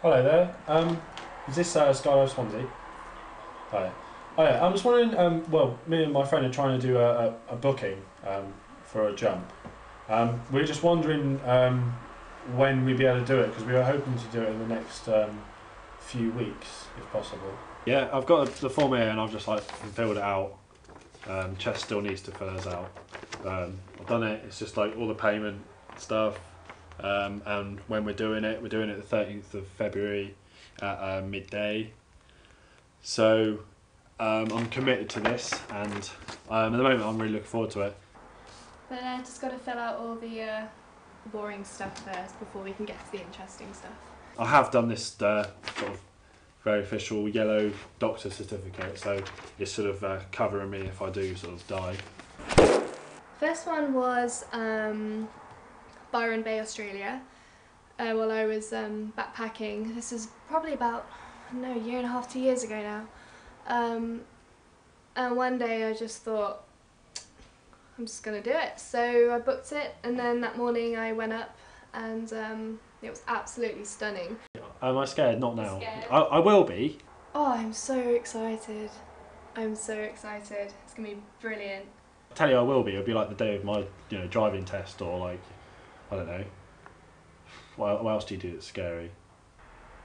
Hello there. Is this Skydive Swansea? Hi. Oh yeah, I'm just wondering. Well, me and my friend are trying to do a booking for a jump. We were just wondering when we'd be able to do it because we were hoping to do it in the next few weeks, if possible. Yeah, I've got the form here and I've just filled it out. Chest still needs to fill us out. I've done it. It's just all the payment stuff. And when we're doing it the 13th of February at midday. So I'm committed to this, and at the moment I'm really looking forward to it. But I just got to fill out all the boring stuff first before we can get to the interesting stuff. I have done this sort of very official yellow doctor certificate, so it's sort of covering me if I do sort of die. First one was Byron Bay, Australia, while I was backpacking. This is probably about, I don't know, a year and a half, 2 years ago now. And one day I just thought, I'm just going to do it. So I booked it, and then that morning I went up, and it was absolutely stunning. Am I scared? Not now. Scared? I will be. Oh, I'm so excited. I'm so excited. It's going to be brilliant. I tell you, I will be. It'll be like the day of my driving test, or I don't know. What else do you do that's scary?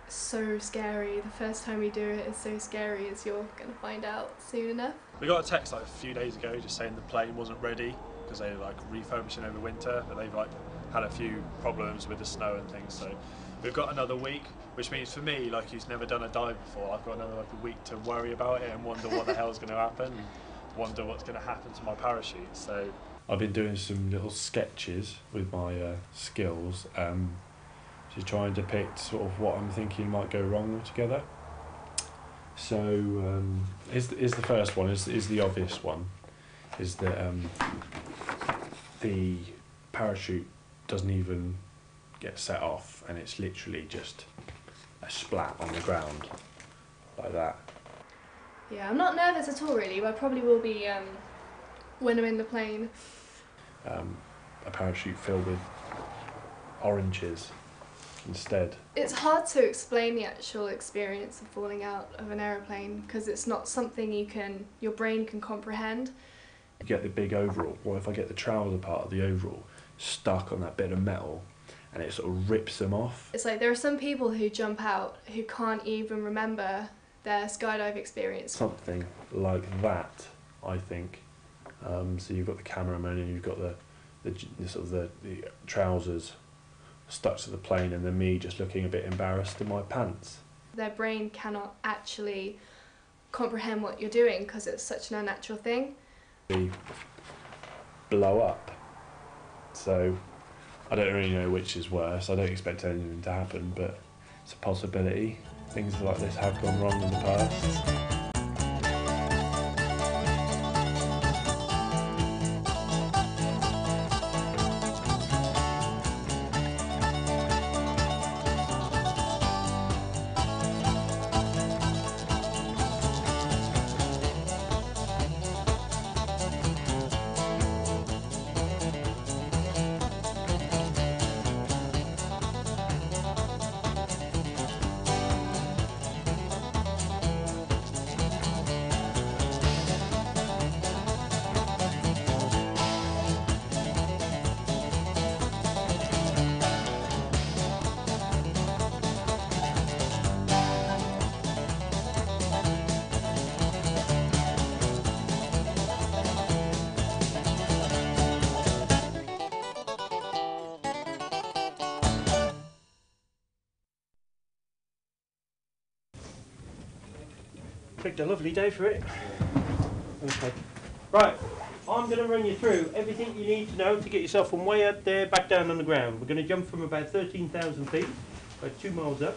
So scary. The first time we do it is so scary, as you're going to find out soon enough. We got a text a few days ago just saying the plane wasn't ready because they were refurbishing over winter, but they've had a few problems with the snow and things. So we've got another week, which means for me, who's never done a dive before, I've got another week to worry about it and wonder what the hell's going to happen, and wonder what's going to happen to my parachute. So I've been doing some little sketches with my skills to try and depict sort of what I'm thinking might go wrong altogether. So is the first one, is the obvious one, is that the parachute doesn't even get set off, and it's literally just a splat on the ground like that. Yeah, I'm not nervous at all really, but I probably will be when I'm in the plane. A parachute filled with oranges instead. It's hard to explain the actual experience of falling out of an aeroplane because it's not something your brain can comprehend. You get the big overall. What if I get the trouser part of the overall stuck on that bit of metal and it sort of rips them off? It's there are some people who jump out who can't even remember their skydive experience. Something like that, I think. So you've got the cameraman and you've got the trousers stuck to the plane, and then me just looking a bit embarrassed in my pants. Their brain cannot actually comprehend what you're doing because it's such an unnatural thing. They blow up. So I don't really know which is worse. I don't expect anything to happen, but it's a possibility. Things like this have gone wrong in the past. Picked a lovely day for it. Okay. Right, I'm going to run you through everything you need to know to get yourself from way up there back down on the ground. We're going to jump from about 13,000 feet, about 2 miles up,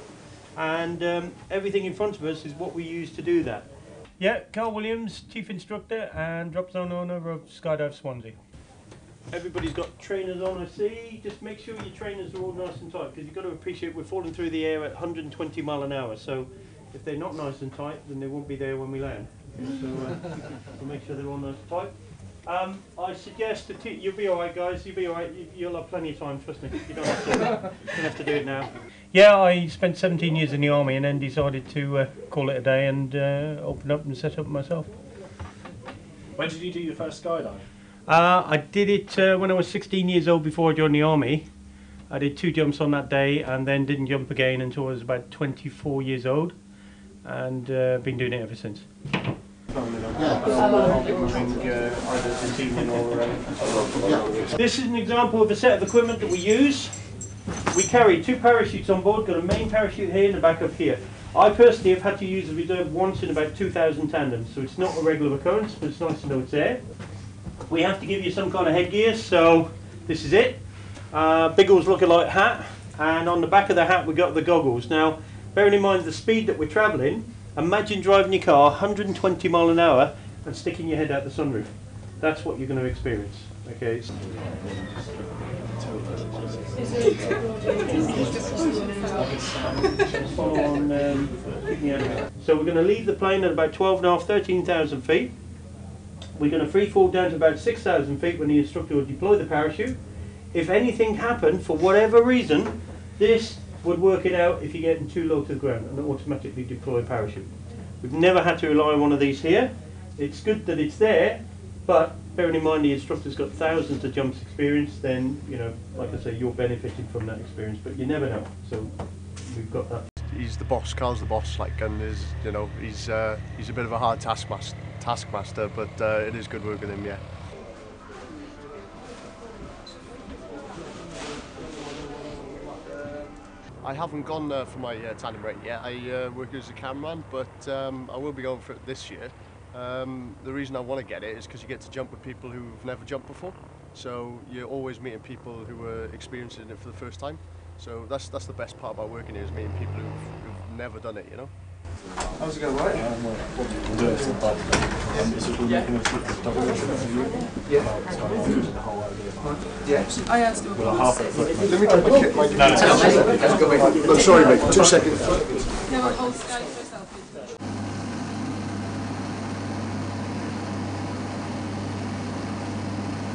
and everything in front of us is what we use to do that. Yeah, Carl Williams, Chief Instructor and Drop Zone Owner of Skydive Swansea. Everybody's got trainers on, I see. Just make sure your trainers are all nice and tight, because you've got to appreciate we're falling through the air at 120 mile an hour, so if they're not nice and tight, then they won't be there when we land. So we'll make sure they're all nice and tight. I suggest that you'll be alright, guys. You'll be alright. You'll have plenty of time, trust me. You don't have to do it now. Yeah, I spent 17 years in the army and then decided to call it a day and open up and set up myself. When did you do your first skydive? I did it when I was 16 years old before I joined the army. I did 2 jumps on that day and then didn't jump again until I was about 24 years old, and been doing it ever since. This is an example of a set of equipment that we use. We carry 2 parachutes on board, got a main parachute here and a backup here. I personally have had to use a reserve once in about 2,000 tandems, so it's not a regular occurrence, but it's nice to know it's there. We have to give you some kind of headgear, so this is it. Biggles look-alike hat, and on the back of the hat we got the goggles. Now, bearing in mind the speed that we're travelling, imagine driving your car 120 mile an hour and sticking your head out the sunroof. That's what you're going to experience. Okay. So we're going to leave the plane at about 12.5, 13,000 feet. We're going to free fall down to about 6,000 feet when the instructor will deploy the parachute. If anything happened, for whatever reason, this would work it out if you're getting too low to the ground and automatically deploy a parachute. We've never had to rely on one of these here. It's good that it's there, but bearing in mind the instructor's got thousands of jumps experience, then, you know, like I say, you're benefiting from that experience, but you never know. So we've got that. He's the boss, Carl's the boss, like, and is, you know, he's a bit of a hard taskmaster, but it is good work with him, yeah. I haven't gone for my tandem rating yet. I work as a cameraman, but I will be going for it this year. The reason I want to get it is because you get to jump with people who've never jumped before. So you're always meeting people who are experiencing it for the first time. So that's the best part about working here, is meeting people who've never done it, you know. How's it going, right? Yeah. I asked you about Let me get my kit. No, sorry mate, 2 seconds. No, I'll Skydive myself.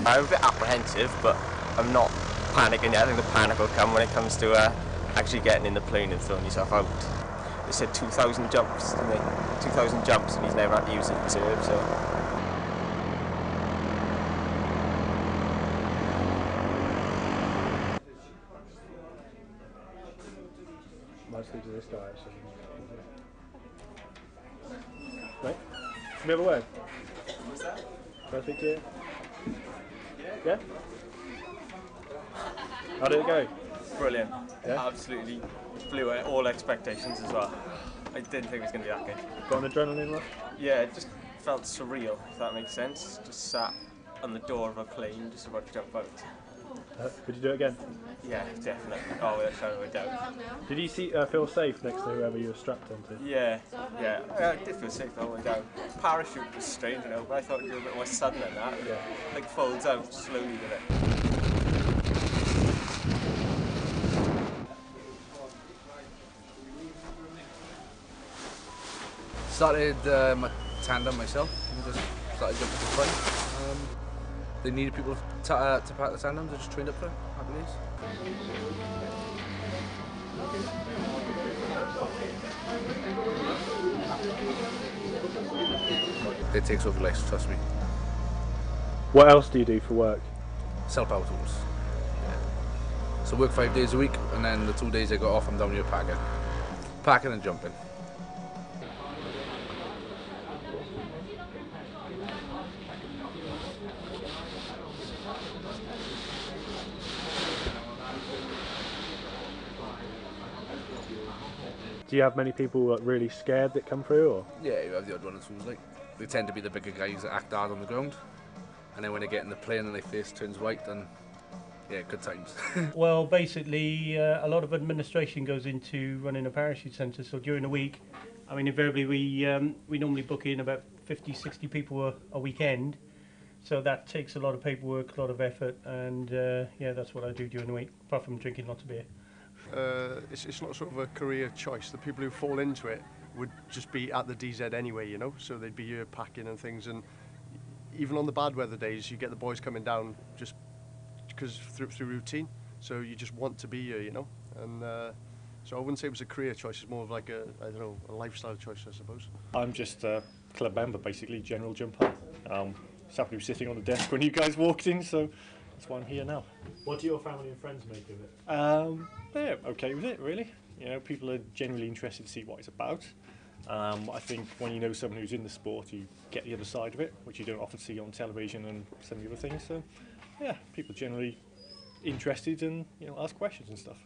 I'm a bit apprehensive, but I'm not panicking yet. I think the panic will come when it comes to actually getting in the plane and throwing yourself out. They said 2,000 jumps, didn't they? 2,000 jumps, and he's never had to use the reserve, so. Mostly to this guy, actually. Right? Can we have a word? What's that? Can I speak to you? Yeah? How did it go? Brilliant. Yeah? Absolutely blew out all expectations as well. I didn't think it was going to be that good. Got an adrenaline rush? Yeah, it just felt surreal, if that makes sense. Just sat on the door of a plane, just about to jump out. Would you do it again? Yeah, definitely. Oh, without shadow of a doubt. Did you feel safe next to whoever you were strapped onto? Yeah. I did feel safe all the way down. Parachute was strange, you know, but I thought it'd be a bit more sudden than that. Yeah. Like folds out slowly with it. Started my tandem myself, and just started jumping for fun. They needed people to pack the tandems, I just trained up for it, happy days. It takes over life, trust me. What else do you do for work? Sell power tools. Yeah. So work 5 days a week, and then the 2 days I got off, I'm down here packing. Packing and jumping. Do you have many people like, really scared that come through? Or? Yeah, you have the odd one or two. Like, they tend to be the bigger guys that act hard on the ground, and then when they get in the plane and their face turns white, then yeah, good times. Well, basically, a lot of administration goes into running a parachute centre. So during the week, I mean, invariably we normally book in about 50, 60 people a weekend. So that takes a lot of paperwork, a lot of effort, and yeah, that's what I do during the week, apart from drinking lots of beer. It's not sort of a career choice. The people who fall into it would just be at the DZ anyway, you know, so they'd be here packing and things, and even on the bad weather days, you get the boys coming down just because through routine. So you just want to be here, you know. And so I wouldn't say it was a career choice. It's more of like a, I don't know, a lifestyle choice, I suppose. I'm just a club member, basically, general jumper. Just happened to be sitting on the desk when you guys walked in, so that's why I'm here now. What do your family and friends make of it? They're okay with it, really. You know, people are generally interested to see what it's about. I think when you know someone who's in the sport, you get the other side of it, which you don't often see on television and some of the other things. So, yeah, people are generally interested and, you know, ask questions and stuff.